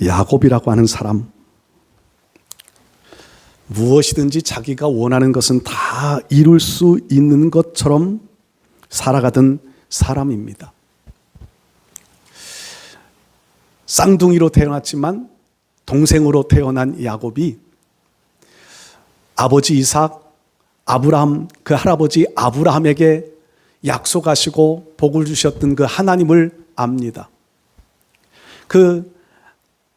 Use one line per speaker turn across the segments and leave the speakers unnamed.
야곱이라고 하는 사람, 무엇이든지 자기가 원하는 것은 다 이룰 수 있는 것처럼 살아가던 사람입니다. 쌍둥이로 태어났지만 동생으로 태어난 야곱이 아버지 이삭, 아브라함, 그 할아버지 아브라함에게 약속하시고 복을 주셨던 그 하나님을 압니다. 그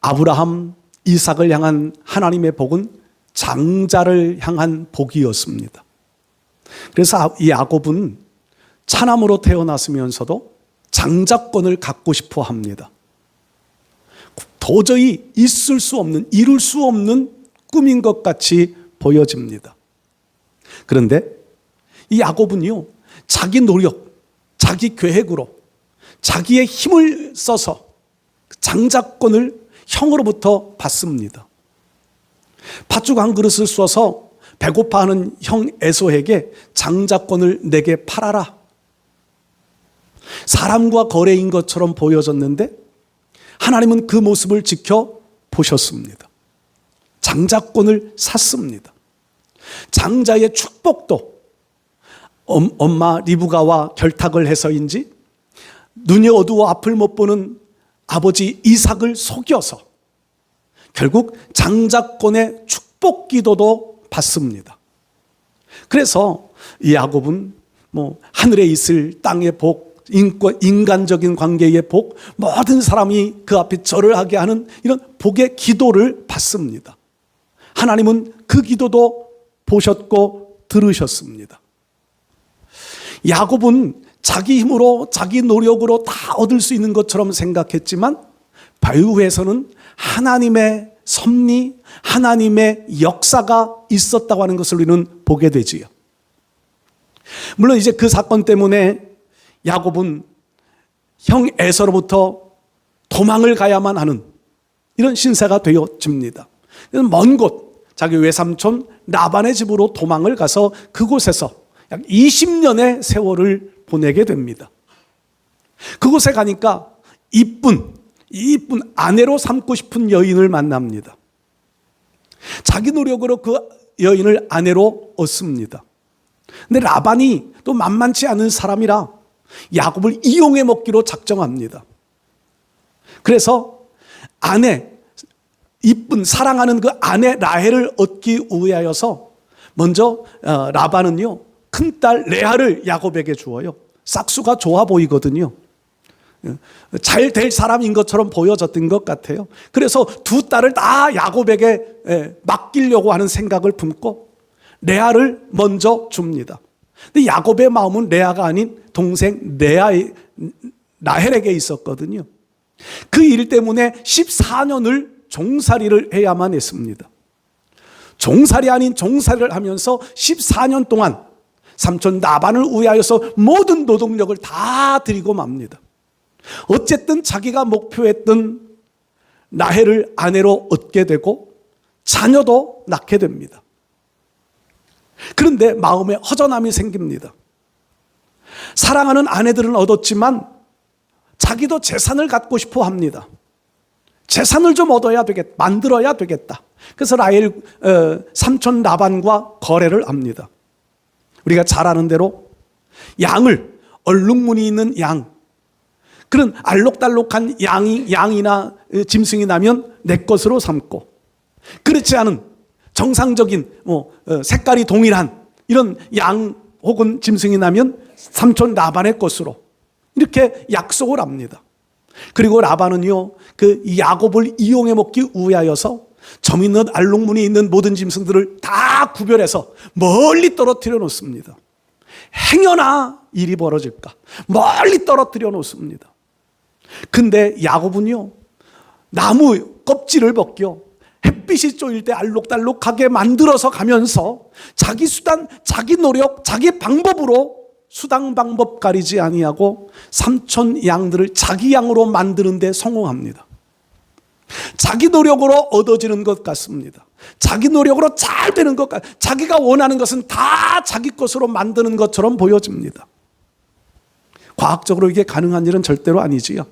아브라함, 이삭을 향한 하나님의 복은 장자를 향한 복이었습니다. 그래서 이 야곱은 차남으로 태어났으면서도 장자권을 갖고 싶어 합니다. 도저히 있을 수 없는, 이룰 수 없는 꿈인 것 같이 보여집니다. 그런데 이 야곱은요, 자기 노력, 자기 계획으로 자기의 힘을 써서 장자권을 형으로부터 받습니다. 팥죽 한 그릇을 쏘서 배고파하는 형 에서에게 장자권을 내게 팔아라. 사람과 거래인 것처럼 보여졌는데 하나님은 그 모습을 지켜보셨습니다. 장자권을 샀습니다. 장자의 축복도 엄마 리브가와 결탁을 해서인지 눈이 어두워 앞을 못 보는 아버지 이삭을 속여서 결국 장자권의 축복 기도도 받습니다. 그래서 이 야곱은 하늘에 있을 땅의 복, 인간적인 관계의 복, 모든 사람이 그 앞에 절을 하게 하는 이런 복의 기도를 받습니다. 하나님은 그 기도도 보셨고 들으셨습니다. 야곱은 자기 힘으로, 자기 노력으로 다 얻을 수 있는 것처럼 생각했지만 바이후에서는 하나님의 섭리, 하나님의 역사가 있었다고 하는 것을 우리는 보게 되지요. 물론 이제 그 사건 때문에 야곱은 형 에서로부터 도망을 가야만 하는 이런 신세가 되어집니다. 먼 곳, 자기 외삼촌 라반의 집으로 도망을 가서 그곳에서 약 20년의 세월을 보내게 됩니다. 그곳에 가니까 이쁜 아내로 삼고 싶은 여인을 만납니다. 자기 노력으로 그 여인을 아내로 얻습니다. 근데 라반이 또 만만치 않은 사람이라 야곱을 이용해 먹기로 작정합니다. 그래서 이쁜 사랑하는 그 아내 라헬을 얻기 위하여서 먼저 라반은요, 큰딸 레아를 야곱에게 주어요. 싹수가 좋아 보이거든요. 잘 될 사람인 것처럼 보여졌던 것 같아요. 그래서 두 딸을 다 야곱에게 맡기려고 하는 생각을 품고 레아를 먼저 줍니다. 근데 야곱의 마음은 레아가 아닌 동생 라헬에게 있었거든요. 그 일 때문에 14년을 종살이를 해야만 했습니다. 종살이 아닌 종살이를 하면서 14년 동안 삼촌 라반을 위하여서 모든 노동력을 다 드리고 맙니다. 어쨌든 자기가 목표했던 라헬을 아내로 얻게 되고 자녀도 낳게 됩니다. 그런데 마음에 허전함이 생깁니다. 사랑하는 아내들은 얻었지만 자기도 재산을 갖고 싶어 합니다. 재산을 좀 만들어야 되겠다. 그래서 라헬 삼촌 라반과 거래를 합니다. 우리가 잘 아는 대로 양을, 얼룩무늬 있는 양, 그런 알록달록한 양이나 짐승이 나면 내 것으로 삼고, 그렇지 않은 정상적인 색깔이 동일한 이런 양 혹은 짐승이 나면 삼촌 라반의 것으로 이렇게 약속을 합니다. 그리고 라반은요, 그 야곱을 이용해 먹기 위하여서 점 있는 알록무늬 있는 모든 짐승들을 다 구별해서 멀리 떨어뜨려 놓습니다. 행여나 일이 벌어질까 멀리 떨어뜨려 놓습니다. 근데 야곱은요, 나무 껍질을 벗겨 햇빛이 쬐일 때 알록달록하게 만들어서 가면서 자기 수단, 자기 노력, 자기 방법으로 수당 방법 가리지 아니하고 삼촌 양들을 자기 양으로 만드는 데 성공합니다. 자기 노력으로 얻어지는 것 같습니다. 자기 노력으로 잘 되는 것 같, 자기가 원하는 것은 다 자기 것으로 만드는 것처럼 보여집니다. 과학적으로 이게 가능한 일은 절대로 아니지요.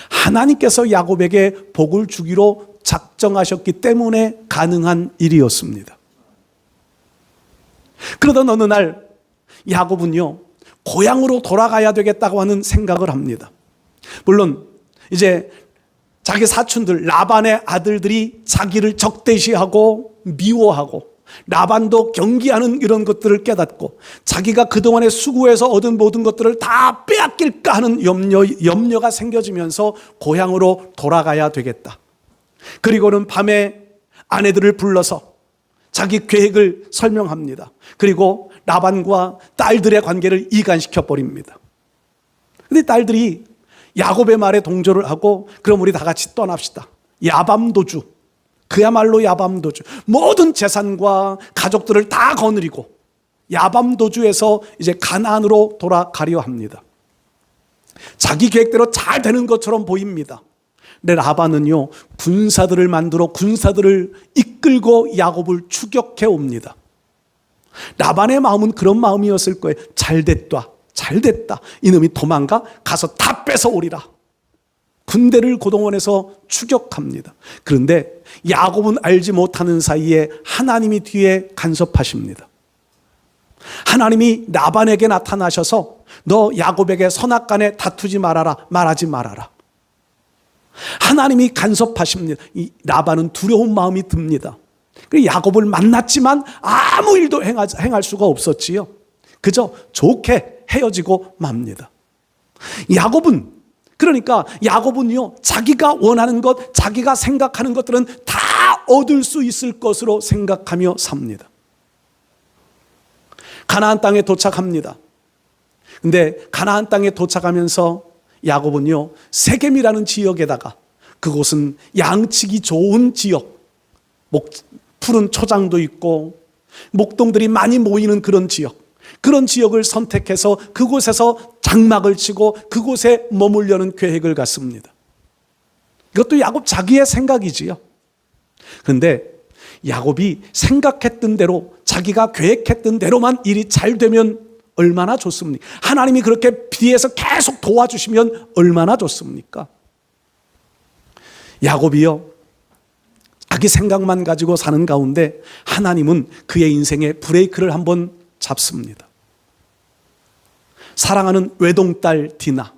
하나님께서 야곱에게 복을 주기로 작정하셨기 때문에 가능한 일이었습니다. 그러던 어느 날 야곱은요, 고향으로 돌아가야 되겠다고 하는 생각을 합니다. 물론 이제 자기 사촌들 라반의 아들들이 자기를 적대시하고 미워하고 라반도 경기하는 이런 것들을 깨닫고 자기가 그동안에 수고해서 얻은 모든 것들을 다 빼앗길까 하는 염려가 생겨지면서 고향으로 돌아가야 되겠다. 그리고는 밤에 아내들을 불러서 자기 계획을 설명합니다. 그리고 라반과 딸들의 관계를 이간시켜 버립니다. 근데 딸들이 야곱의 말에 동조를 하고 그럼 우리 다 같이 떠납시다. 야밤도주, 그야말로 야밤도주, 모든 재산과 가족들을 다 거느리고 야밤도주에서 이제 가나안으로 돌아가려 합니다. 자기 계획대로 잘 되는 것처럼 보입니다. 근데 라반은요, 군사들을 만들어 군사들을 이끌고 야곱을 추격해 옵니다. 라반의 마음은 그런 마음이었을 거예요. 잘됐다, 잘됐다. 이놈이 도망가? 가서 다 뺏어 오리라. 군대를 고동원에서 추격합니다. 그런데 야곱은 알지 못하는 사이에 하나님이 뒤에 간섭하십니다. 하나님이 라반에게 나타나셔서 너 야곱에게 선악간에 다투지 말아라, 말하지 말아라. 하나님이 간섭하십니다. 이 라반은 두려운 마음이 듭니다. 야곱을 만났지만 아무 일도 행할 수가 없었지요. 그저 좋게 헤어지고 맙니다. 그러니까 야곱은요, 자기가 원하는 것, 자기가 생각하는 것들은 다 얻을 수 있을 것으로 생각하며 삽니다. 가나안 땅에 도착합니다. 근데 가나안 땅에 도착하면서 야곱은요, 세겜이라는 지역에다가, 그곳은 양치기 좋은 지역, 푸른 초장도 있고 목동들이 많이 모이는 그런 지역을 선택해서 그곳에서 장막을 치고 그곳에 머물려는 계획을 갖습니다. 이것도 야곱 자기의 생각이지요. 그런데 야곱이 생각했던 대로, 자기가 계획했던 대로만 일이 잘 되면 얼마나 좋습니까? 하나님이 그렇게 뒤에서 계속 도와주시면 얼마나 좋습니까? 야곱이요, 자기 생각만 가지고 사는 가운데 하나님은 그의 인생에 브레이크를 한번 잡습니다. 사랑하는 외동딸 디나,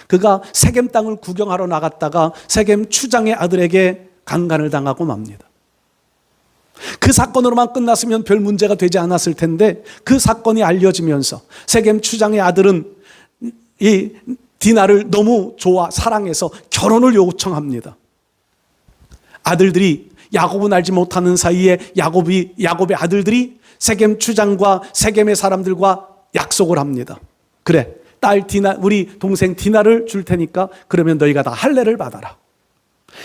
그가 세겜 땅을 구경하러 나갔다가 세겜 추장의 아들에게 강간을 당하고 맙니다. 그 사건으로만 끝났으면 별 문제가 되지 않았을 텐데 그 사건이 알려지면서 세겜 추장의 아들은 이 디나를 너무 사랑해서 결혼을 요청합니다. 아들들이, 야곱은 알지 못하는 사이에 야곱의 아들들이 세겜 추장과 세겜의 사람들과 약속을 합니다. 그래, 딸 디나, 우리 동생 디나를 줄 테니까 그러면 너희가 다 할례를 받아라.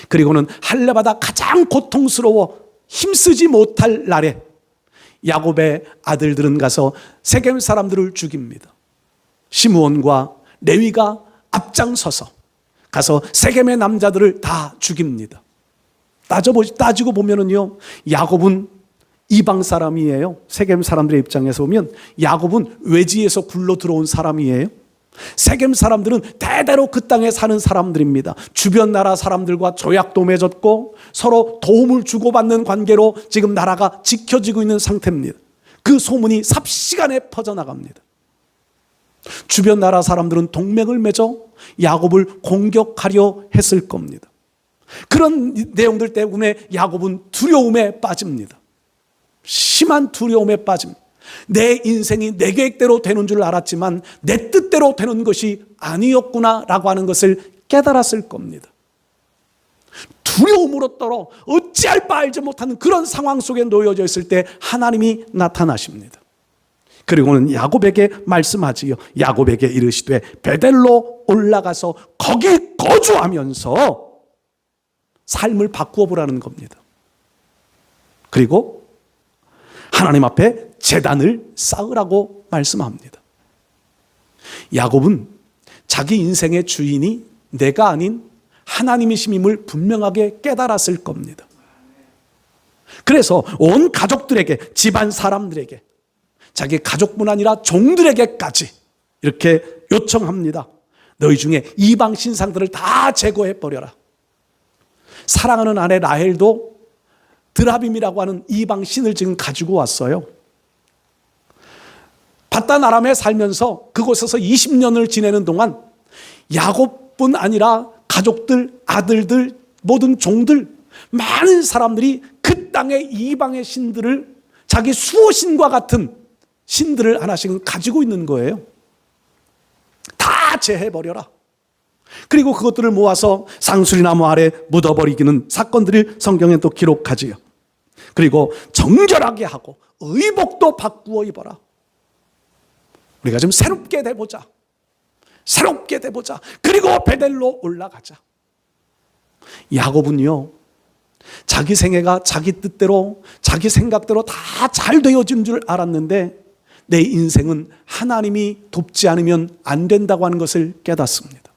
그리고는 할례받아 가장 고통스러워 힘쓰지 못할 날에 야곱의 아들들은 가서 세겜 사람들을 죽입니다. 시므온과 레위가 앞장서서 가서 세겜의 남자들을 다 죽입니다. 따지고 보면은요, 야곱은 이방 사람이에요. 세겜 사람들의 입장에서 보면 야곱은 외지에서 굴러 들어온 사람이에요. 세겜 사람들은 대대로 그 땅에 사는 사람들입니다. 주변 나라 사람들과 조약도 맺었고 서로 도움을 주고받는 관계로 지금 나라가 지켜지고 있는 상태입니다. 그 소문이 삽시간에 퍼져나갑니다. 주변 나라 사람들은 동맹을 맺어 야곱을 공격하려 했을 겁니다. 그런 내용들 때문에 야곱은 두려움에 빠집니다. 심한 두려움에 빠집니다. 내 인생이 내 계획대로 되는 줄 알았지만 내 뜻대로 되는 것이 아니었구나라고 하는 것을 깨달았을 겁니다. 두려움으로 떨어 어찌할 바 알지 못하는 그런 상황 속에 놓여져 있을 때 하나님이 나타나십니다. 그리고는 야곱에게 말씀하지요. 야곱에게 이르시되 베델로 올라가서 거기 거주하면서 삶을 바꾸어 보라는 겁니다. 그리고 하나님 앞에 제단을 쌓으라고 말씀합니다. 야곱은 자기 인생의 주인이 내가 아닌 하나님이심임을 분명하게 깨달았을 겁니다. 그래서 온 가족들에게, 집안 사람들에게, 자기 가족뿐 아니라 종들에게까지 이렇게 요청합니다. 너희 중에 이방 신상들을 다 제거해버려라. 사랑하는 아내 라헬도 드라빔이라고 하는 이방 신을 지금 가지고 왔어요. 바단 아람에 살면서 그곳에서 20년을 지내는 동안 야곱뿐 아니라 가족들, 아들들, 모든 종들, 많은 사람들이 그 땅의 이방의 신들을 자기 수호신과 같은 신들을 하나씩은 가지고 있는 거예요. 다 제해버려라. 그리고 그것들을 모아서 상수리나무 아래 묻어버리기는 사건들을 성경에 또 기록하지요. 그리고 정결하게 하고 의복도 바꾸어 입어라. 우리가 좀 새롭게 돼보자. 새롭게 돼보자. 그리고 베델로 올라가자. 야곱은요, 자기 생애가 자기 뜻대로, 자기 생각대로 다 잘 되어진 줄 알았는데 내 인생은 하나님이 돕지 않으면 안 된다고 하는 것을 깨닫습니다.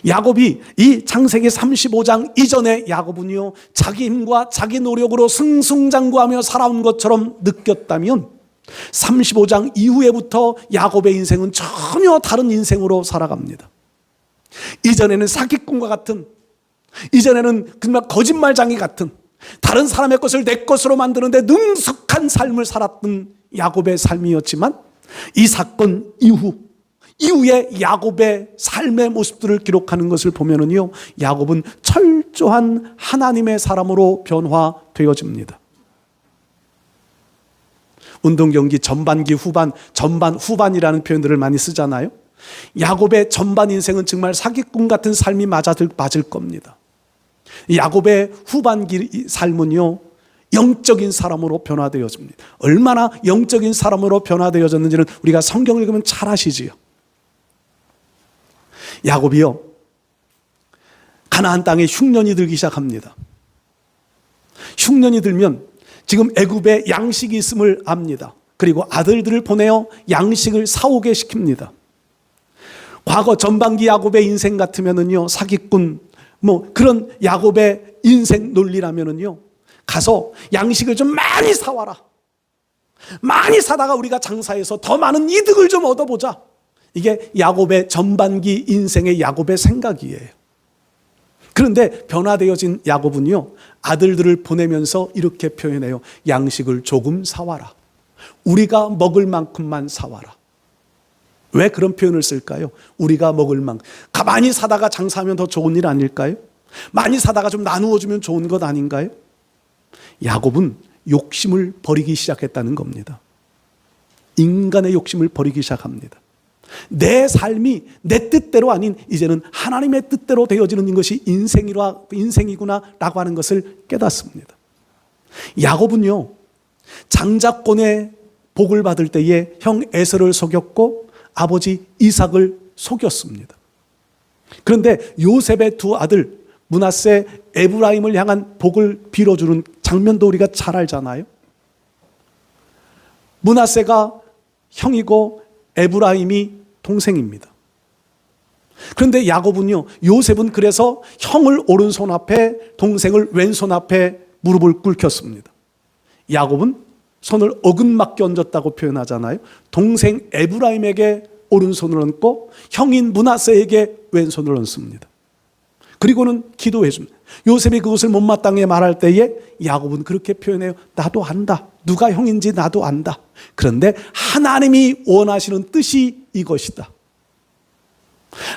야곱이 이 창세기 35장 이전에 야곱은요, 자기 힘과 자기 노력으로 승승장구하며 살아온 것처럼 느꼈다면 35장 이후에부터 야곱의 인생은 전혀 다른 인생으로 살아갑니다. 이전에는 사기꾼과 같은, 이전에는 정말 거짓말장이 같은, 다른 사람의 것을 내 것으로 만드는데 능숙한 삶을 살았던 야곱의 삶이었지만 이 사건 이후에 야곱의 삶의 모습들을 기록하는 것을 보면은요, 야곱은 철저한 하나님의 사람으로 변화되어집니다. 운동 경기 전반기 후반, 전반 후반이라는 표현들을 많이 쓰잖아요. 야곱의 전반 인생은 정말 사기꾼 같은 삶이 맞을 겁니다. 야곱의 후반기 삶은요, 영적인 사람으로 변화되어집니다. 얼마나 영적인 사람으로 변화되어졌는지는 우리가 성경을 읽으면 잘 아시지요. 야곱이요, 가나안 땅에 흉년이 들기 시작합니다. 흉년이 들면 지금 애굽에 양식이 있음을 압니다. 그리고 아들들을 보내어 양식을 사오게 시킵니다. 과거 전반기 야곱의 인생 같으면은요, 사기꾼 그런 야곱의 인생 논리라면은요, 가서 양식을 좀 많이 사와라. 많이 사다가 우리가 장사해서 더 많은 이득을 좀 얻어보자. 이게 야곱의 전반기 인생의 야곱의 생각이에요. 그런데 변화되어진 야곱은요, 아들들을 보내면서 이렇게 표현해요. 양식을 조금 사와라. 우리가 먹을 만큼만 사와라. 왜 그런 표현을 쓸까요? 우리가 먹을 만큼. 가만히 사다가 장사하면 더 좋은 일 아닐까요? 많이 사다가 좀 나누어주면 좋은 것 아닌가요? 야곱은 욕심을 버리기 시작했다는 겁니다. 인간의 욕심을 버리기 시작합니다. 내 삶이 내 뜻대로 아닌 이제는 하나님의 뜻대로 되어지는 것이 인생이구나 라고 하는 것을 깨닫습니다. 야곱은요, 장자권의 복을 받을 때에 형 에서를 속였고 아버지 이삭을 속였습니다. 그런데 요셉의 두 아들 므낫세, 에브라임을 향한 복을 빌어주는 장면도 우리가 잘 알잖아요. 므낫세가 형이고 에브라임이 동생입니다. 그런데 야곱은요, 요셉은 그래서 형을 오른손 앞에, 동생을 왼손 앞에 무릎을 꿇혔습니다. 야곱은 손을 어긋맞게 얹었다고 표현하잖아요. 동생 에브라임에게 오른손을 얹고 형인 므낫세에게 왼손을 얹습니다. 그리고는 기도해 줍니다. 요셉이 그것을 못마땅히 말할 때에 야곱은 그렇게 표현해요. 나도 안다. 누가 형인지 나도 안다. 그런데 하나님이 원하시는 뜻이 이것이다.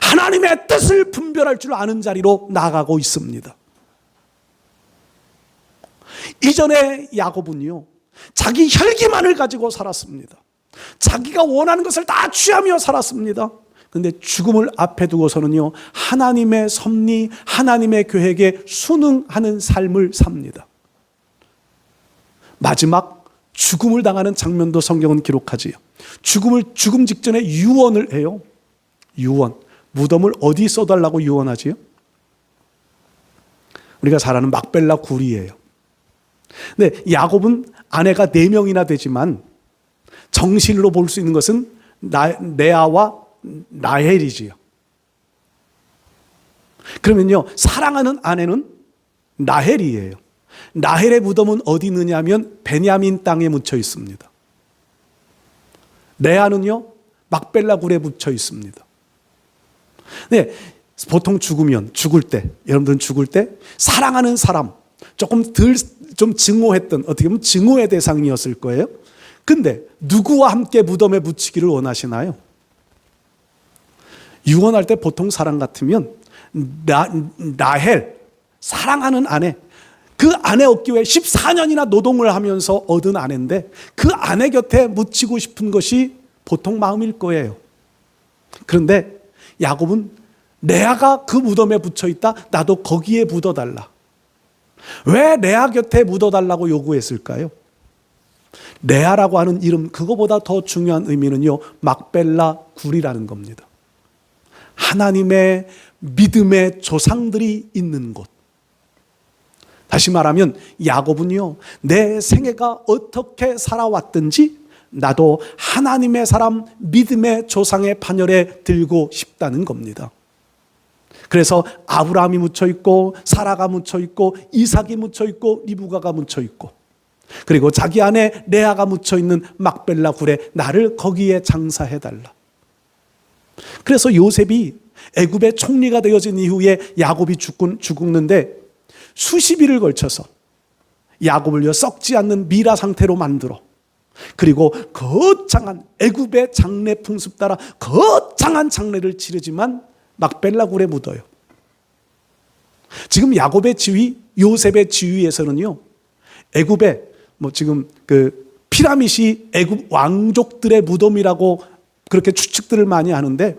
하나님의 뜻을 분별할 줄 아는 자리로 나아가고 있습니다. 이전에 야곱은요, 자기 혈기만을 가지고 살았습니다. 자기가 원하는 것을 다 취하며 살았습니다. 그런데 죽음을 앞에 두고서는요, 하나님의 섭리, 하나님의 계획에 순응하는 삶을 삽니다. 마지막 죽음을 당하는 장면도 성경은 기록하지요. 죽음 직전에 유언을 해요. 유언. 무덤을 어디 써달라고 유언하지요? 우리가 잘 아는 막벨라 굴이에요. 근데 야곱은 아내가 4명이나 되지만 정실로 볼 수 있는 것은 레아와 라헬이지요. 그러면요, 사랑하는 아내는 라헬이에요. 라헬의 무덤은 어디 있느냐 하면 베냐민 땅에 묻혀 있습니다. 레아는요, 막벨라 굴에 묻혀 있습니다. 네, 보통 죽을 때, 여러분들은 죽을 때 사랑하는 사람, 조금 좀 증오했던, 어떻게 보면 증오의 대상이었을 거예요. 근데 누구와 함께 무덤에 묻히기를 원하시나요? 유언할 때 보통 사람 같으면 라헬, 사랑하는 아내, 그 아내 얻기 위해 14년이나 노동을 하면서 얻은 아내인데 그 아내 곁에 묻히고 싶은 것이 보통 마음일 거예요. 그런데 야곱은 레아가 그 무덤에 붙여 있다, 나도 거기에 묻어달라. 왜 레아 곁에 묻어달라고 요구했을까요? 레아라고 하는 이름, 그거보다 더 중요한 의미는요, 막벨라 굴이라는 겁니다. 하나님의 믿음의 조상들이 있는 곳. 다시 말하면 야곱은요, 내 생애가 어떻게 살아왔든지 나도 하나님의 사람, 믿음의 조상의 반열에 들고 싶다는 겁니다. 그래서 아브라함이 묻혀 있고, 사라가 묻혀 있고, 이삭이 묻혀 있고, 리브가가 묻혀 있고, 그리고 자기 아내 레아가 묻혀 있는 막벨라 굴에 나를 거기에 장사해달라. 그래서 요셉이 애굽의 총리가 되어진 이후에 야곱이 죽는데 수십 일을 걸쳐서 야곱을 썩지 않는 미라 상태로 만들어, 그리고 거창한 애굽의 장례 풍습 따라 거창한 장례를 치르지만 막벨라 굴에 묻어요. 지금 야곱의 지위, 요셉의 지위에서는요, 애굽의 지금 그 피라밋이 애굽 왕족들의 무덤이라고 그렇게 추측들을 많이 하는데,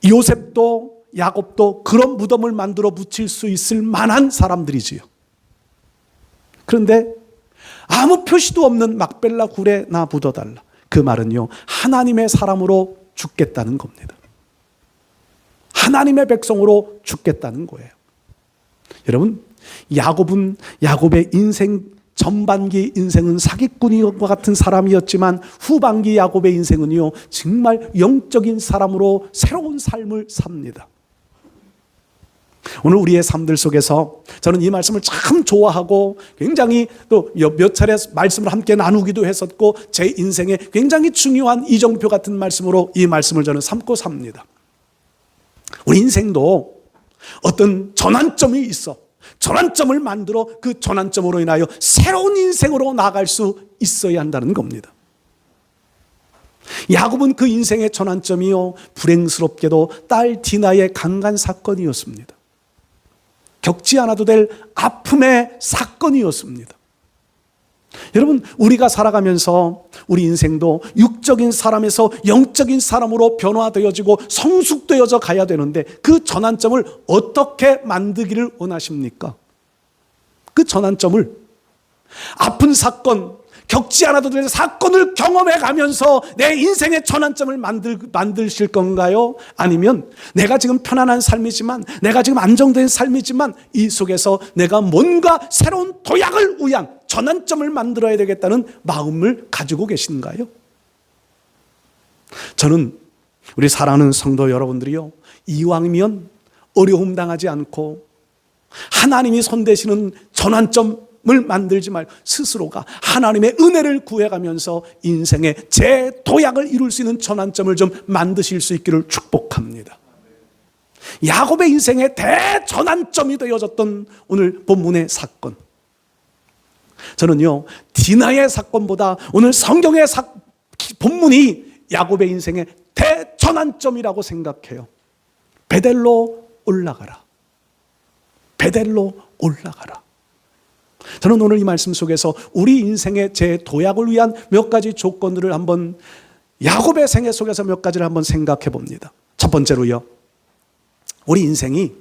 요셉도 야곱도 그런 무덤을 만들어 묻힐 수 있을 만한 사람들이지요. 그런데 아무 표시도 없는 막벨라 굴에 나 묻어달라. 그 말은요, 하나님의 사람으로 죽겠다는 겁니다. 하나님의 백성으로 죽겠다는 거예요. 여러분, 야곱의 인생 전반기 인생은 사기꾼과 같은 사람이었지만 후반기 야곱의 인생은요, 정말 영적인 사람으로 새로운 삶을 삽니다. 오늘 우리의 삶들 속에서 저는 이 말씀을 참 좋아하고 굉장히 또 몇 차례 말씀을 함께 나누기도 했었고, 제 인생에 굉장히 중요한 이정표 같은 말씀으로 이 말씀을 저는 삼고 삽니다. 우리 인생도 어떤 전환점이 있어. 전환점을 만들어 그 전환점으로 인하여 새로운 인생으로 나아갈 수 있어야 한다는 겁니다. 야곱은 그 인생의 전환점이요, 불행스럽게도 딸 디나의 강간 사건이었습니다. 겪지 않아도 될 아픔의 사건이었습니다. 여러분, 우리가 살아가면서 우리 인생도 육적인 사람에서 영적인 사람으로 변화되어지고 성숙되어져 가야 되는데, 그 전환점을 어떻게 만들기를 원하십니까? 그 전환점을 아픈 사건, 겪지 않아도 될 사건을 경험해 가면서 내 인생의 전환점을 만드실 건가요? 아니면 내가 지금 편안한 삶이지만, 내가 지금 안정된 삶이지만 이 속에서 내가 뭔가 새로운 도약을 위한 전환점을 만들어야 되겠다는 마음을 가지고 계신가요? 저는 우리 사랑하는 성도 여러분들이요, 이왕이면 어려움 당하지 않고 하나님이 손대시는 전환점을 만들지 말고 스스로가 하나님의 은혜를 구해가면서 인생의 재도약을 이룰 수 있는 전환점을 좀 만드실 수 있기를 축복합니다. 야곱의 인생의 대전환점이 되어졌던 오늘 본문의 사건, 저는요, 디나의 사건보다 오늘 성경의 본문이 야곱의 인생의 대전환점이라고 생각해요. 베델로 올라가라. 베델로 올라가라. 저는 오늘 이 말씀 속에서 우리 인생의 재도약을 위한 몇 가지 조건들을 한번, 야곱의 생애 속에서 몇 가지를 한번 생각해 봅니다. 첫 번째로요, 우리 인생이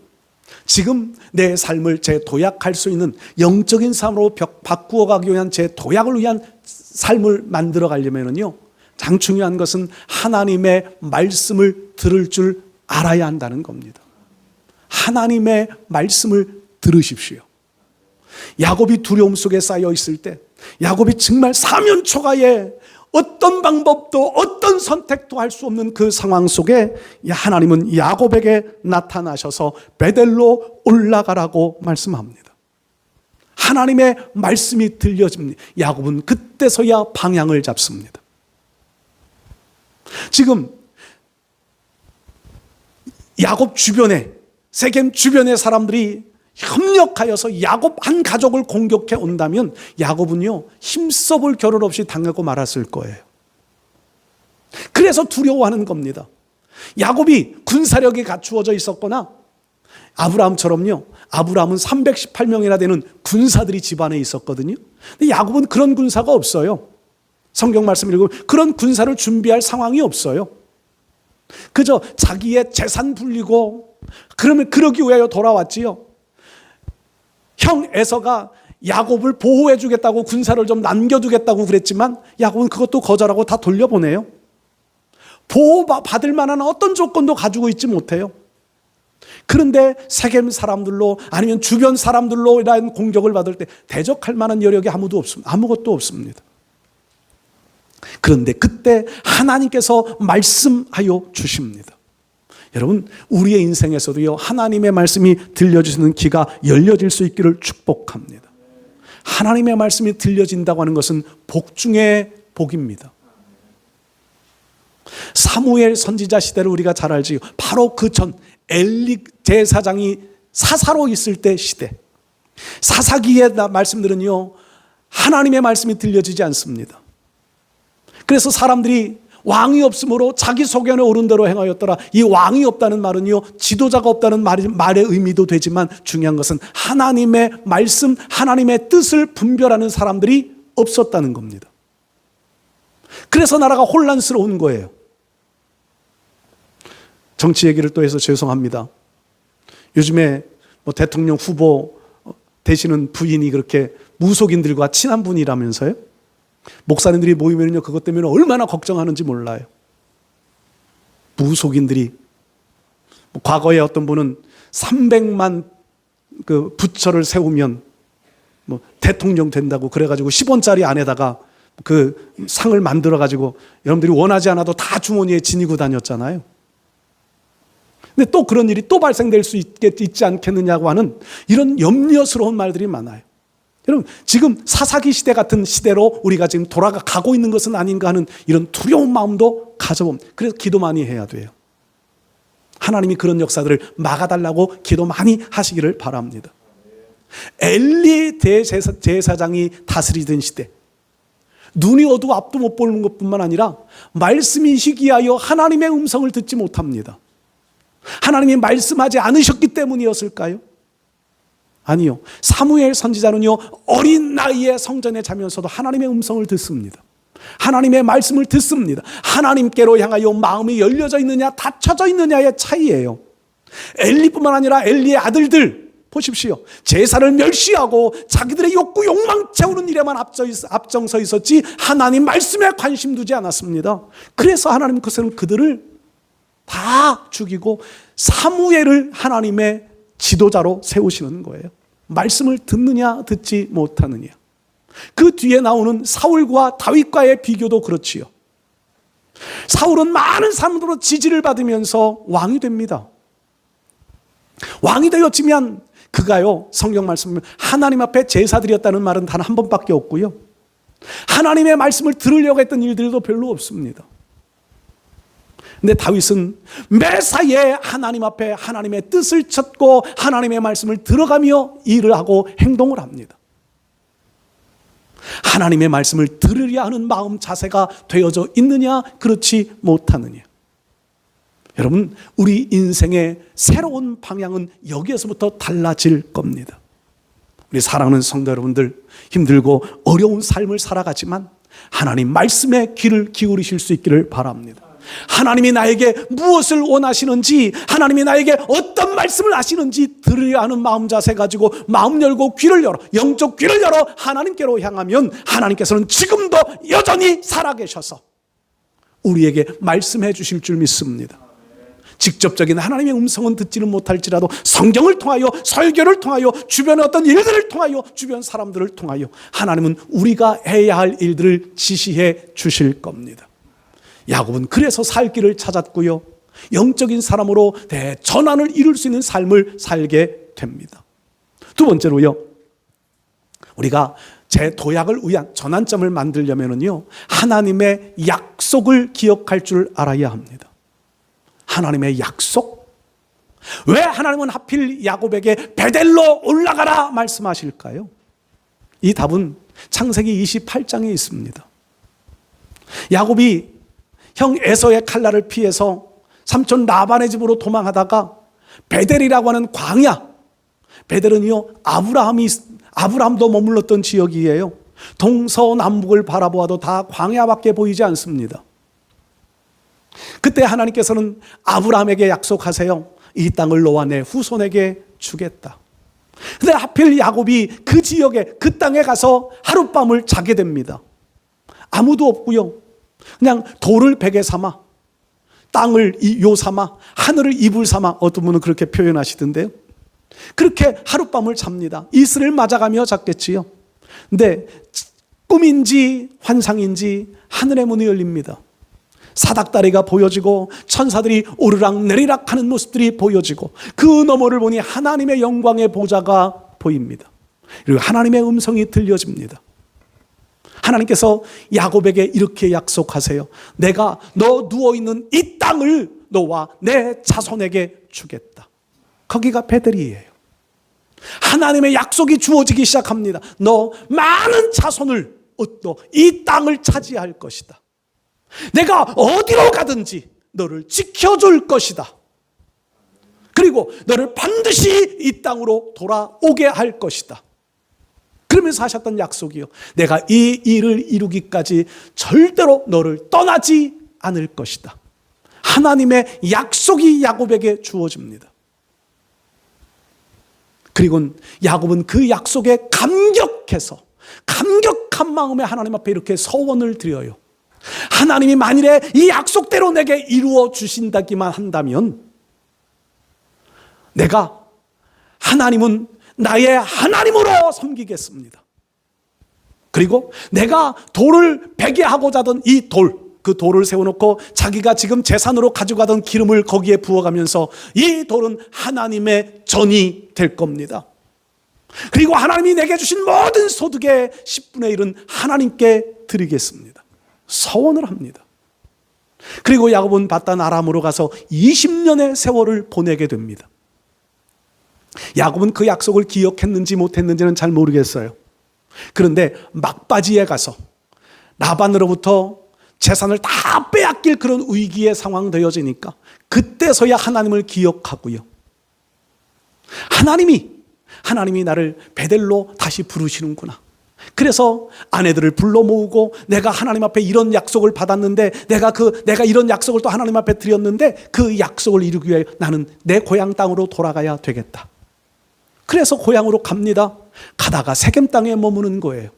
지금 내 삶을 재도약할 수 있는 영적인 삶으로 바꾸어 가기 위한 재도약을 위한 삶을 만들어 가려면요, 가장 중요한 것은 하나님의 말씀을 들을 줄 알아야 한다는 겁니다. 하나님의 말씀을 들으십시오. 야곱이 두려움 속에 쌓여 있을 때, 야곱이 정말 사면초가에 어떤 방법도 어떤 선택도 할 수 없는 그 상황 속에 하나님은 야곱에게 나타나셔서 베델로 올라가라고 말씀합니다. 하나님의 말씀이 들려집니다. 야곱은 그때서야 방향을 잡습니다. 지금 야곱 주변에, 세겜 주변의 사람들이 협력하여서 야곱 한 가족을 공격해 온다면 야곱은요, 힘써볼 겨를 없이 당하고 말았을 거예요. 그래서 두려워하는 겁니다. 야곱이 군사력이 갖추어져 있었거나 아브라함처럼요, 아브라함은 318명이나 되는 군사들이 집안에 있었거든요. 근데 야곱은 그런 군사가 없어요. 성경 말씀을 읽으면 그런 군사를 준비할 상황이 없어요. 그저 자기의 재산 불리고, 그러면 그러기 위하여 돌아왔지요. 형 에서가 야곱을 보호해 주겠다고 군사를 좀 남겨두겠다고 그랬지만 야곱은 그것도 거절하고 다 돌려보내요. 보호받을 만한 어떤 조건도 가지고 있지 못해요. 그런데 세겜 사람들로 아니면 주변 사람들로 이런 공격을 받을 때 대적할 만한 여력이 아무것도 없습니다. 그런데 그때 하나님께서 말씀하여 주십니다. 여러분, 우리의 인생에서도요, 하나님의 말씀이 들려주시는 귀가 열려질 수 있기를 축복합니다. 하나님의 말씀이 들려진다고 하는 것은 복 중에 복입니다. 사무엘 선지자 시대를 우리가 잘 알지요. 바로 그 전 엘리 제사장이 사사로 있을 때 시대, 사사기의 말씀들은요, 하나님의 말씀이 들려지지 않습니다. 그래서 사람들이 왕이 없으므로 자기 소견에 오른 대로 행하였더라. 이 왕이 없다는 말은요, 지도자가 없다는 말의 의미도 되지만 중요한 것은 하나님의 말씀, 하나님의 뜻을 분별하는 사람들이 없었다는 겁니다. 그래서 나라가 혼란스러운 거예요. 정치 얘기를 또 해서 죄송합니다. 요즘에 대통령 후보 되시는 부인이 그렇게 무속인들과 친한 분이라면서요. 목사님들이 모이면요, 그것 때문에 얼마나 걱정하는지 몰라요. 무속인들이, 과거에 어떤 분은 300만 그 부처를 세우면 대통령 된다고 그래가지고 10원짜리 안에다가 그 상을 만들어가지고 여러분들이 원하지 않아도 다 주머니에 지니고 다녔잖아요. 근데 또 그런 일이 또 발생될 수 있지 않겠느냐고 하는 이런 염려스러운 말들이 많아요. 여러분, 지금 사사기 시대 같은 시대로 우리가 지금 돌아가고 있는 것은 아닌가 하는 이런 두려운 마음도 가져봅니다. 그래서 기도 많이 해야 돼요. 하나님이 그런 역사들을 막아달라고 기도 많이 하시기를 바랍니다. 엘리 대제사장이 다스리던 시대, 눈이 어두워 앞도 못 보는 것뿐만 아니라 말씀이 희귀하여 하나님의 음성을 듣지 못합니다. 하나님이 말씀하지 않으셨기 때문이었을까요? 아니요. 사무엘 선지자는요, 어린 나이에 성전에 자면서도 하나님의 음성을 듣습니다. 하나님의 말씀을 듣습니다. 하나님께로 향하여 마음이 열려져 있느냐 닫혀져 있느냐의 차이예요. 엘리뿐만 아니라 엘리의 아들들 보십시오. 제사를 멸시하고 자기들의 욕구 욕망 채우는 일에만 앞장서 있었지 하나님 말씀에 관심 두지 않았습니다. 그래서 하나님께서는 그들을 다 죽이고 사무엘을 하나님의 지도자로 세우시는 거예요. 말씀을 듣느냐 듣지 못하느냐. 그 뒤에 나오는 사울과 다윗과의 비교도 그렇지요. 사울은 많은 사람들로 지지를 받으면서 왕이 됩니다. 왕이 되었지만 그가요, 성경 말씀을 하나님 앞에 제사드렸다는 말은 단 한 번밖에 없고요, 하나님의 말씀을 들으려고 했던 일들도 별로 없습니다. 근데 다윗은 매사에 하나님 앞에 하나님의 뜻을 찾고 하나님의 말씀을 들어가며 일을 하고 행동을 합니다. 하나님의 말씀을 들으려 하는 마음 자세가 되어져 있느냐 그렇지 못하느냐. 여러분, 우리 인생의 새로운 방향은 여기에서부터 달라질 겁니다. 우리 사랑하는 성도 여러분들, 힘들고 어려운 삶을 살아가지만 하나님 말씀에 귀를 기울이실 수 있기를 바랍니다. 하나님이 나에게 무엇을 원하시는지, 하나님이 나에게 어떤 말씀을 하시는지 들으려 하는 마음 자세 가지고 마음 열고 귀를 열어, 영적 귀를 열어 하나님께로 향하면 하나님께서는 지금도 여전히 살아계셔서 우리에게 말씀해 주실 줄 믿습니다. 직접적인 하나님의 음성은 듣지는 못할지라도 성경을 통하여, 설교를 통하여, 주변의 어떤 일들을 통하여, 주변 사람들을 통하여 하나님은 우리가 해야 할 일들을 지시해 주실 겁니다. 야곱은 그래서 살 길을 찾았고요, 영적인 사람으로 대전환을 이룰 수 있는 삶을 살게 됩니다. 두 번째로요, 우리가 제 도약을 위한 전환점을 만들려면요, 하나님의 약속을 기억할 줄 알아야 합니다. 하나님의 약속? 왜 하나님은 하필 야곱에게 베델로 올라가라 말씀하실까요? 이 답은 창세기 28장에 있습니다. 야곱이 형 에서의 칼날을 피해서 삼촌 라반의 집으로 도망하다가 베델이라고 하는 광야, 베델은요 아브라함도 머물렀던 지역이에요. 동서남북을 바라보아도 다 광야밖에 보이지 않습니다. 그때 하나님께서는 아브라함에게 약속하세요. 이 땅을 너와 내 후손에게 주겠다. 근데 하필 야곱이 그 지역에, 그 땅에 가서 하룻밤을 자게 됩니다. 아무도 없고요, 그냥 돌을 베개 삼아, 땅을 요 삼아, 하늘을 이불 삼아, 어떤 분은 그렇게 표현하시던데요. 그렇게 하룻밤을 잡니다. 이슬을 맞아가며 잤겠지요. 근데 꿈인지 환상인지 하늘의 문이 열립니다. 사닥다리가 보여지고 천사들이 오르락 내리락 하는 모습들이 보여지고, 그 너머를 보니 하나님의 영광의 보좌가 보입니다. 그리고 하나님의 음성이 들려집니다. 하나님께서 야곱에게 이렇게 약속하세요. 내가 너 누워있는 이 땅을 너와 내 자손에게 주겠다. 거기가 베델이에요. 하나님의 약속이 주어지기 시작합니다. 너 많은 자손을 얻고 이 땅을 차지할 것이다. 내가 어디로 가든지 너를 지켜줄 것이다. 그리고 너를 반드시 이 땅으로 돌아오게 할 것이다. 그러면서 하셨던 약속이요, 내가 이 일을 이루기까지 절대로 너를 떠나지 않을 것이다. 하나님의 약속이 야곱에게 주어집니다. 그리고 야곱은 그 약속에 감격해서 감격한 마음에 하나님 앞에 이렇게 서원을 드려요. 하나님이 만일에 이 약속대로 내게 이루어 주신다기만 한다면, 내가 하나님은 나의 하나님으로 섬기겠습니다. 그리고 내가 돌을 베게 하고자 하던 이 돌, 그 돌을 세워놓고 자기가 지금 재산으로 가져가던 기름을 거기에 부어가면서 이 돌은 하나님의 전이 될 겁니다. 그리고 하나님이 내게 주신 모든 소득의 10분의 1은 하나님께 드리겠습니다. 서원을 합니다. 그리고 야곱은 바단 아람으로 가서 20년의 세월을 보내게 됩니다. 야곱은 그 약속을 기억했는지 못했는지는 잘 모르겠어요. 그런데 막바지에 가서 라반으로부터 재산을 다 빼앗길 그런 위기의 상황 되어지니까 그때서야 하나님을 기억하고요, 하나님이 나를 베델로 다시 부르시는구나. 그래서 아내들을 불러 모으고, 내가 하나님 앞에 이런 약속을 받았는데, 내가 이런 약속을 또 하나님 앞에 드렸는데, 그 약속을 이루기 위해 나는 내 고향 땅으로 돌아가야 되겠다. 그래서 고향으로 갑니다. 가다가 세겜 땅에 머무는 거예요.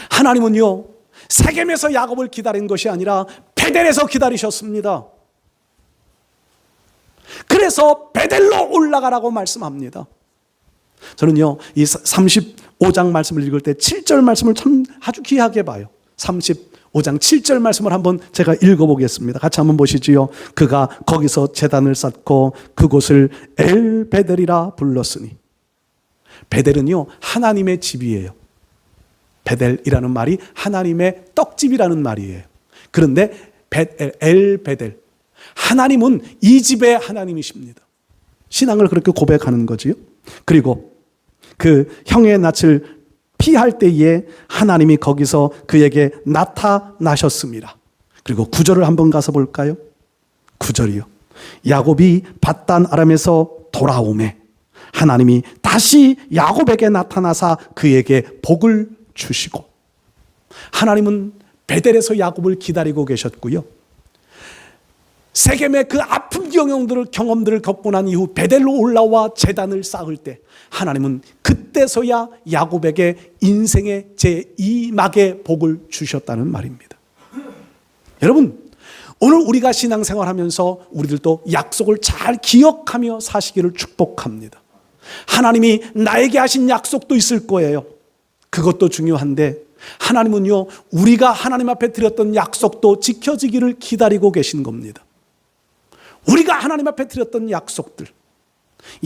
하나님은요, 세겜에서 야곱을 기다린 것이 아니라 베델에서 기다리셨습니다. 그래서 베델로 올라가라고 말씀합니다. 저는요, 이 35장 말씀을 읽을 때 7절 말씀을 참 아주 귀하게 봐요. 35장 7절 말씀을 한번 제가 읽어보겠습니다. 같이 한번 보시지요. 그가 거기서 제단을 쌓고 그곳을 엘 베델이라 불렀으니. 베델은요, 하나님의 집이에요. 베델이라는 말이 하나님의 떡집이라는 말이에요. 그런데 엘 베델, 하나님은 이 집의 하나님이십니다. 신앙을 그렇게 고백하는 거지요. 그리고 그 형의 낯을 피할 때에 하나님이 거기서 그에게 나타나셨습니다. 그리고 9절을 한번 가서 볼까요? 9절이요. 야곱이 밧단 아람에서 돌아오매 하나님이 다시 야곱에게 나타나사 그에게 복을 주시고. 하나님은 베델에서 야곱을 기다리고 계셨고요, 세겜의 그 아픈 경험들을 겪고 난 이후 베델로 올라와 제단을 쌓을 때 하나님은 그때서야 야곱에게 인생의 제2막의 복을 주셨다는 말입니다. 여러분, 오늘 우리가 신앙생활하면서 우리들도 약속을 잘 기억하며 사시기를 축복합니다. 하나님이 나에게 하신 약속도 있을 거예요. 그것도 중요한데, 하나님은요, 우리가 하나님 앞에 드렸던 약속도 지켜지기를 기다리고 계신 겁니다. 우리가 하나님 앞에 드렸던 약속들,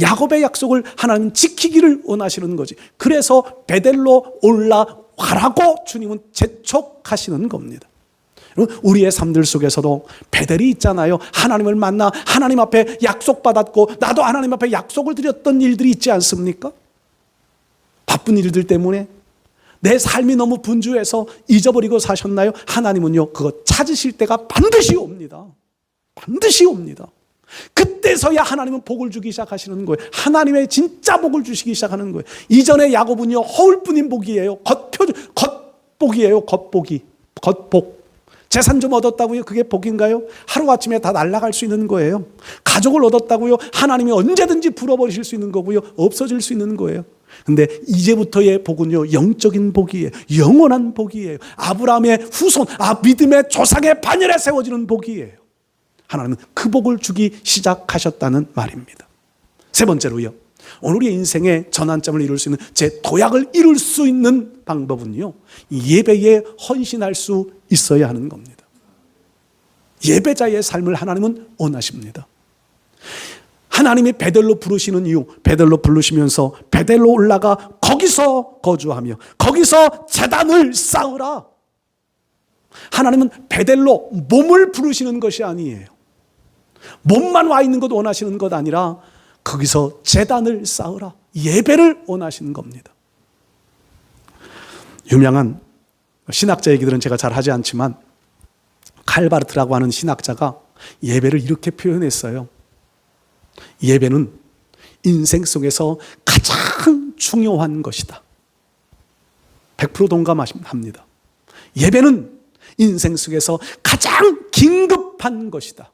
야곱의 약속을 하나님은 지키기를 원하시는 거지. 그래서 베델로 하라고 주님은 재촉하시는 겁니다. 우리의 삶들 속에서도 베델이 있잖아요. 하나님을 만나 하나님 앞에 약속받았고 나도 하나님 앞에 약속을 드렸던 일들이 있지 않습니까? 바쁜 일들 때문에 내 삶이 너무 분주해서 잊어버리고 사셨나요? 하나님은요, 그거 찾으실 때가 반드시 옵니다. 반드시 옵니다. 그때서야 하나님은 복을 주기 시작하시는 거예요. 하나님의 진짜 복을 주시기 시작하는 거예요. 이전에 야곱은요, 허울뿐인 복이에요. 겉복이에요. 겉복. 재산 좀 얻었다고요? 그게 복인가요? 하루아침에 다 날아갈 수 있는 거예요. 가족을 얻었다고요? 하나님이 언제든지 불어버리실 수 있는 거고요. 없어질 수 있는 거예요. 근데 이제부터의 복은요, 영적인 복이에요. 영원한 복이에요. 아브라함의 후손, 믿음의 조상의 반열에 세워지는 복이에요. 하나님은 그 복을 주기 시작하셨다는 말입니다. 세 번째로요, 오늘 우리의 인생의 전환점을 이룰 수 있는, 제 도약을 이룰 수 있는 방법은요, 예배에 헌신할 수 있어야 하는 겁니다. 예배자의 삶을 하나님은 원하십니다. 하나님이 베델로 부르시는 이유, 베델로 부르시면서 베델로 올라가 거기서 거주하며 거기서 제단을 쌓으라. 하나님은 베델로 몸을 부르시는 것이 아니에요. 몸만 와 있는 것 원하시는 것 아니라 거기서 제단을 쌓으라. 예배를 원하시는 겁니다. 유명한 신학자 얘기들은 제가 잘 하지 않지만 칼바르트라고 하는 신학자가 예배를 이렇게 표현했어요. 예배는 인생 속에서 가장 중요한 것이다. 100% 동감합니다. 예배는 인생 속에서 가장 긴급한 것이다.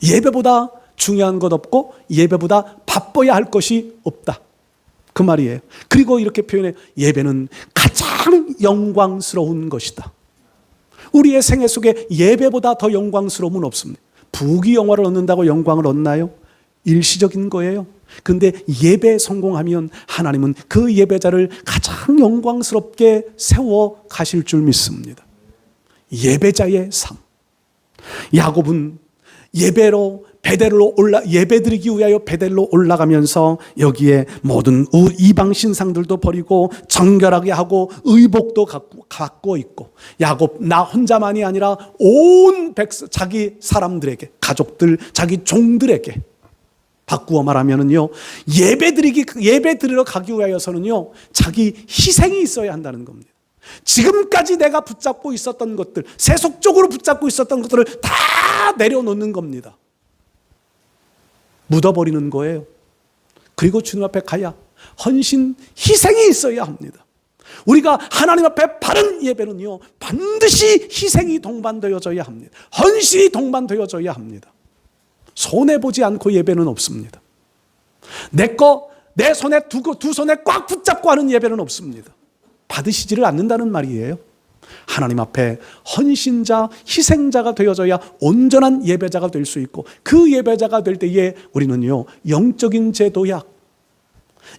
예배보다 중요한 것 없고 예배보다 바빠야 할 것이 없다. 그 말이에요. 그리고 이렇게 표현해, 예배는 가장 영광스러운 것이다. 우리의 생애 속에 예배보다 더 영광스러움은 없습니다. 부귀 영화를 얻는다고 영광을 얻나요? 일시적인 거예요. 근데 예배 성공하면 하나님은 그 예배자를 가장 영광스럽게 세워 가실 줄 믿습니다. 예배자의 삶. 야곱은 예배드리기 위하여 베델로 올라가면서 여기에 모든 이방 신상들도 버리고 정결하게 하고 의복도 갖고 있고, 야곱 나 혼자만이 아니라 온 자기 사람들에게, 가족들, 자기 종들에게, 바꾸어 말하면은요, 예배드리러 가기 위하여서는요, 자기 희생이 있어야 한다는 겁니다. 지금까지 내가 붙잡고 있었던 것들, 세속적으로 붙잡고 있었던 것들을 다 내려놓는 겁니다. 묻어버리는 거예요. 그리고 주님 앞에 가야 헌신, 희생이 있어야 합니다. 우리가 하나님 앞에 바른 예배는요, 반드시 희생이 동반되어져야 합니다. 헌신이 동반되어져야 합니다. 손해보지 않고 예배는 없습니다. 내 손에 두 손에 꽉 붙잡고 하는 예배는 없습니다. 받으시지를 않는다는 말이에요. 하나님 앞에 헌신자, 희생자가 되어져야 온전한 예배자가 될 수 있고, 그 예배자가 될 때에 우리는요, 영적인 제도약,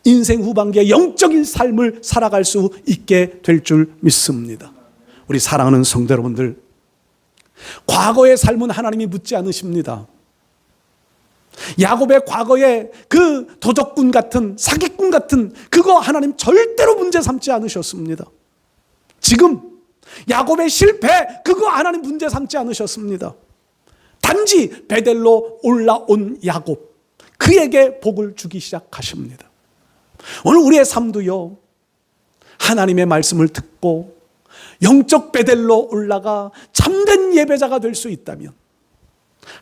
인생 후반기에 영적인 삶을 살아갈 수 있게 될 줄 믿습니다. 우리 사랑하는 성도 여러분들, 과거의 삶은 하나님이 묻지 않으십니다. 야곱의 과거에 그 도적꾼 같은, 사기꾼 같은 그거 하나님 절대로 문제 삼지 않으셨습니다. 지금 야곱의 실패, 그거 하나님 문제 삼지 않으셨습니다. 단지 베델로 올라온 야곱, 그에게 복을 주기 시작하십니다. 오늘 우리의 삶도요, 하나님의 말씀을 듣고 영적 베델로 올라가 참된 예배자가 될 수 있다면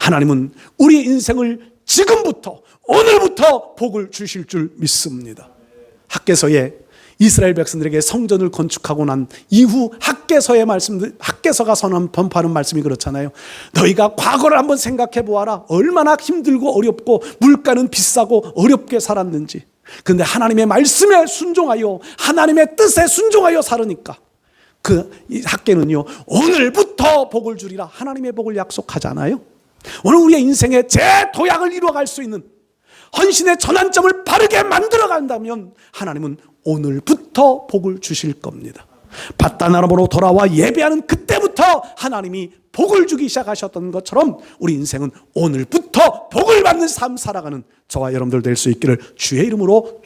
하나님은 우리 인생을 지금부터, 오늘부터 복을 주실 줄 믿습니다. 학개서에 이스라엘 백성들에게 성전을 건축하고 난 이후 학개서가 선포하는 말씀이 그렇잖아요. 너희가 과거를 한번 생각해 보아라. 얼마나 힘들고 어렵고 물가는 비싸고 어렵게 살았는지. 그런데 하나님의 말씀에 순종하여, 하나님의 뜻에 순종하여 살으니까 그 학개는요, 오늘부터 복을 주리라. 하나님의 복을 약속하잖아요. 오늘 우리의 인생에 재도약을 이루어갈 수 있는 헌신의 전환점을 바르게 만들어 간다면 하나님은 오늘부터 복을 주실 겁니다. 바다나람으로 돌아와 예배하는 그때부터 하나님이 복을 주기 시작하셨던 것처럼 우리 인생은 오늘부터 복을 받는 삶 살아가는 저와 여러분들 될 수 있기를 주의 이름으로